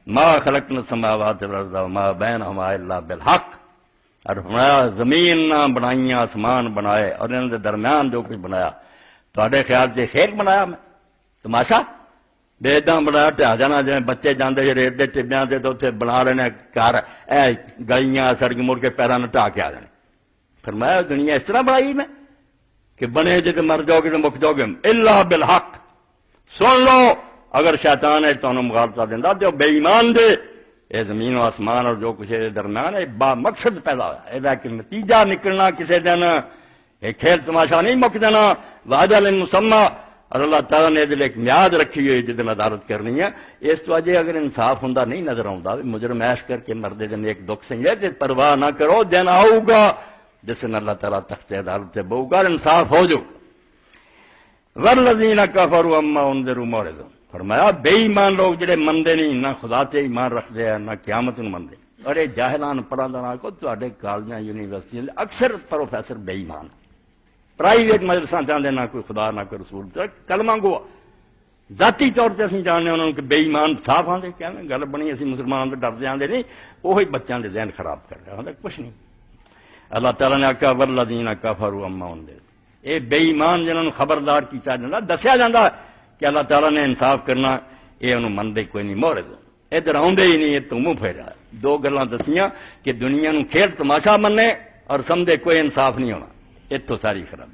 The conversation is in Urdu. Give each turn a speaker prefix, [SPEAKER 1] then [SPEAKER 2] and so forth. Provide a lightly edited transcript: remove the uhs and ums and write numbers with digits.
[SPEAKER 1] ما خلقنا السماوات والارض وما بینہما الا بالحق، اور فرمایا زمین نہ بنائی آسمان بنائے اور ان کے درمیان جو کچھ بنایا تواڈے خیال سے کھیل بنایا میں تماشا بےداں بنایا ٹھا جانا جی بچے جاندے جی ریت دے ٹبیاں سے تو اتنے بنا لینے گھر اے گلیاں سڑک مڑ کے پیروں نے ٹھا کے آ جانے فرمایا دنیا اس طرح بنائی میں کہ بنے جی تو مر جاؤ گے تو مک جاؤ گے الا بالحق سن لو اگر شیطان ہے تو مغالطہ دینا جو بے ایمان دے یہ زمین و آسمان اور جو کچھ درمیان ہے با مقصد پیدا ہوا یہ کہ نتیجہ نکلنا کسی دن یہ کھیل تماشا نہیں مک دینا واجل مسمى اور اللہ تعالیٰ نے دل ایک میاد رکھی ہوئی جس دن عدالت کرنی ہے اس وجہ اگر انصاف ہوں نہیں نظر آتا مجرم عیش کر کے مردے دن ایک دکھ سنگ ہے پرواہ نہ کرو دن آؤ گا جس دن اللہ تعالیٰ تخت عدالت سے بہو گا انصاف ہو جو والذین کفروا عما انذروا معرضون فرمایا بے ایمان لوگ جڑے مندے نہیں نہ خدا تے ایمان رکھتے ہیں نہ قیامت نو مندے اور یہ جاہلان پڑھا کو تواڈے کالجاں یونیورسٹیاں اکثر پروفیسر بے ایمان پرائیویٹ مدرسہ چاہتے نہ کوئی خدا نہ کوئی رسول کلمہ گو ذاتی طور سے اسی جاننے انہوں نے بے ایمان صاف آتے کہنے گل بنی اسی مسلمان تو ڈرتے آتے نہیں وہی بچوں کے ذہن خراب کر رہے ہیں کچھ نہیں اللہ تعالیٰ نے آخیا والذین کفروا عما انذروا یہ بے ایمان جنہوں نے خبردار کیا جاتا دسیا جاتا کہ اللہ تعالیٰ نے انصاف کرنا یہ انہوں منتے کوئی نہیں معرض ادھر آدھے ہی نہیں یہ تو منہ پھیرا دو گلاں دسیاں کہ دنیا نو کھیل تماشا منے اور سمجھے کوئی انصاف نہیں ہونا اتوں ساری خراب